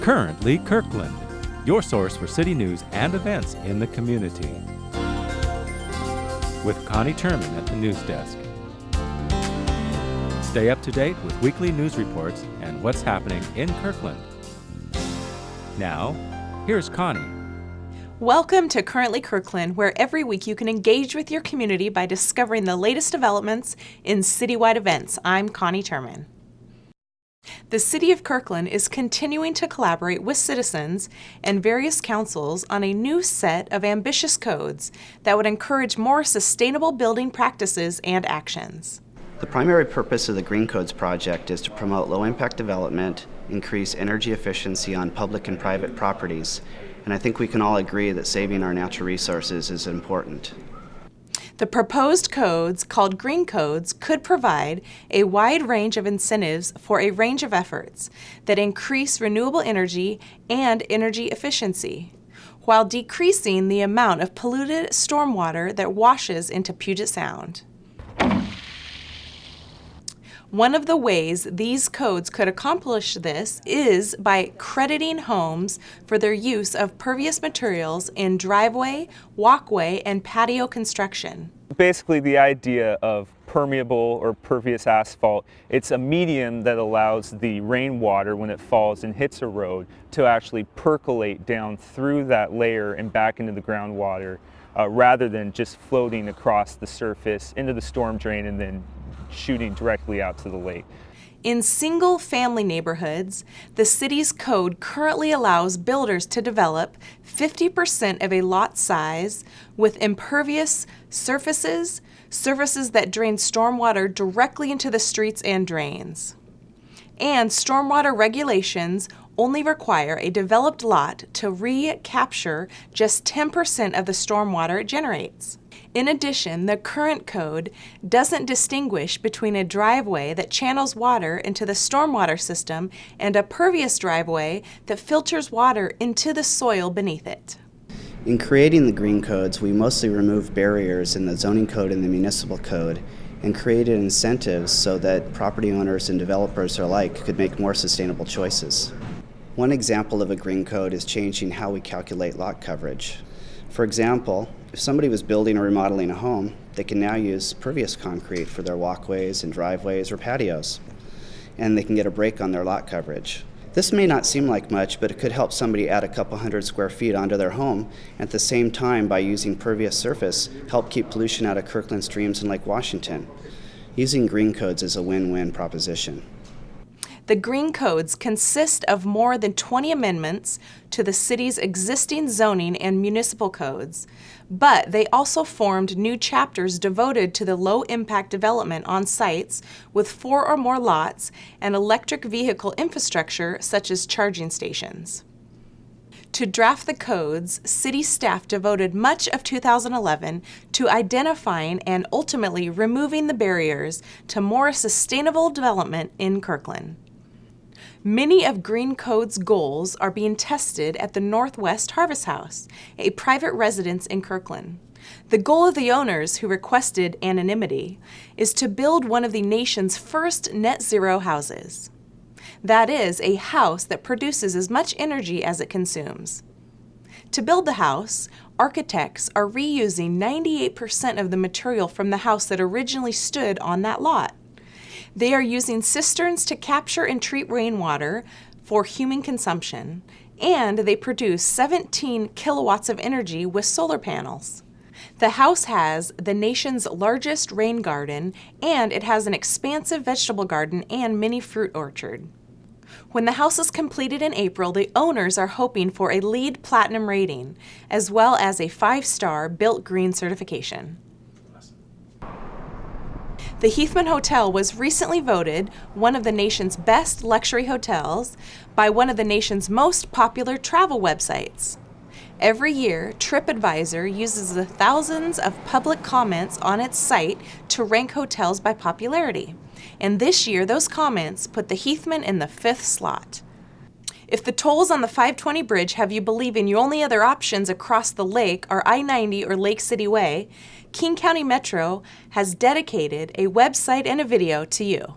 Currently Kirkland, your source for city news and events in the community. With Connie Turman at the news desk. Stay up to date with weekly news reports and what's happening in Kirkland. Now, here's Connie. Welcome to Currently Kirkland, where every week you can engage with your community by discovering the latest developments in citywide events. I'm Connie Turman. The City of Kirkland is continuing to collaborate with citizens and various councils on a new set of ambitious codes that would encourage more sustainable building practices and actions. The primary purpose of the Green Codes project is to promote low-impact development, increase energy efficiency on public and private properties, and I think we can all agree that saving our natural resources is important. The proposed codes, called Green Codes, could provide a wide range of incentives for a range of efforts that increase renewable energy and energy efficiency, while decreasing the amount of polluted stormwater that washes into Puget Sound. One of the ways these codes could accomplish this is by crediting homes for their use of pervious materials in driveway, walkway, and patio construction. Basically, the idea of permeable or pervious asphalt, it's a medium that allows the rainwater, when it falls and hits a road, to actually percolate down through that layer and back into the groundwater, rather than just floating across the surface into the storm drain and then shooting directly out to the lake. In single-family neighborhoods, the city's code currently allows builders to develop 50% of a lot size with impervious surfaces that drain stormwater directly into the streets and drains. And stormwater regulations only require a developed lot to recapture just 10% of the stormwater it generates. In addition, the current code doesn't distinguish between a driveway that channels water into the stormwater system and a pervious driveway that filters water into the soil beneath it. In creating the Green Codes, we mostly removed barriers in the zoning code and the municipal code and created incentives so that property owners and developers alike could make more sustainable choices. One example of a Green Code is changing how we calculate lot coverage. For example, if somebody was building or remodeling a home, they can now use pervious concrete for their walkways and driveways or patios, and they can get a break on their lot coverage. This may not seem like much, but it could help somebody add a couple hundred square feet onto their home, and at the same time, by using pervious surface, help keep pollution out of Kirkland streams and Lake Washington. Using Green Codes is a win-win proposition. The Green Codes consist of more than 20 amendments to the city's existing zoning and municipal codes, but they also formed new chapters devoted to the low-impact development on sites with 4 or more lots and electric vehicle infrastructure such as charging stations. To draft the codes, city staff devoted much of 2011 to identifying and ultimately removing the barriers to more sustainable development in Kirkland. Many of Green Code's goals are being tested at the Northwest Harvest House, a private residence in Kirkland. The goal of the owners, who requested anonymity, is to build one of the nation's first net zero houses. That is, a house that produces as much energy as it consumes. To build the house, architects are reusing 98% of the material from the house that originally stood on that lot. They are using cisterns to capture and treat rainwater for human consumption, and they produce 17 kilowatts of energy with solar panels. The house has the nation's largest rain garden, and it has an expansive vegetable garden and mini fruit orchard. When the house is completed in April, the owners are hoping for a LEED Platinum rating, as well as a 5-star Built Green certification. The Heathman Hotel was recently voted one of the nation's best luxury hotels by one of the nation's most popular travel websites. Every year, TripAdvisor uses the thousands of public comments on its site to rank hotels by popularity. And this year, those comments put the Heathman in the 5th slot. If the tolls on the 520 bridge have you believing your only other options across the lake are I-90 or Lake City Way, King County Metro has dedicated a website and a video to you.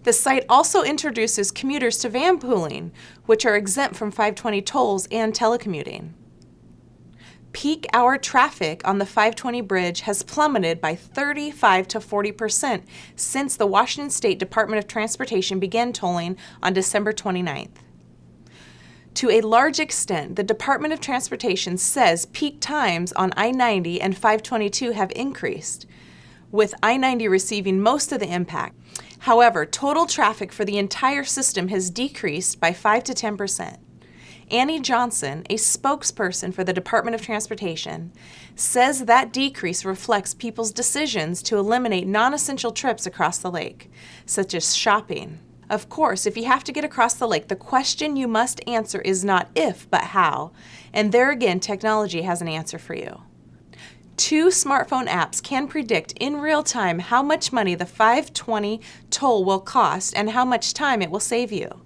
The site also introduces commuters to van pooling, which are exempt from 520 tolls and telecommuting. Peak hour traffic on the 520 bridge has plummeted by 35 to 40% since the Washington State Department of Transportation began tolling on December 29th. To a large extent, the Department of Transportation says peak times on I-90 and 522 have increased, with I-90 receiving most of the impact. However, total traffic for the entire system has decreased by 5 to 10%. Annie Johnson, a spokesperson for the Department of Transportation, says that decrease reflects people's decisions to eliminate non-essential trips across the lake, such as shopping. Of course, if you have to get across the lake, the question you must answer is not if, but how. And there again, technology has an answer for you. 2 smartphone apps can predict in real time how much money the 520 toll will cost and how much time it will save you.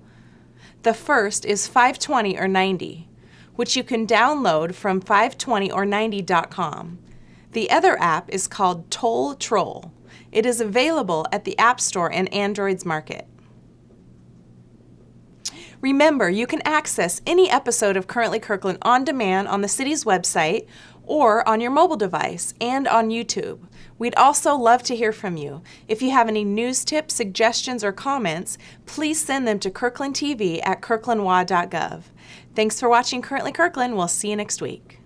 The first is 520 or 90, which you can download from 520or90.com. The other app is called Toll Troll. It is available at the App Store and Android's Market. Remember, you can access any episode of Currently Kirkland on demand on the city's website or on your mobile device and on YouTube. We'd also love to hear from you. If you have any news tips, suggestions, or comments, please send them to kirklandtv@kirklandwa.gov. Thanks for watching Currently Kirkland. We'll see you next week.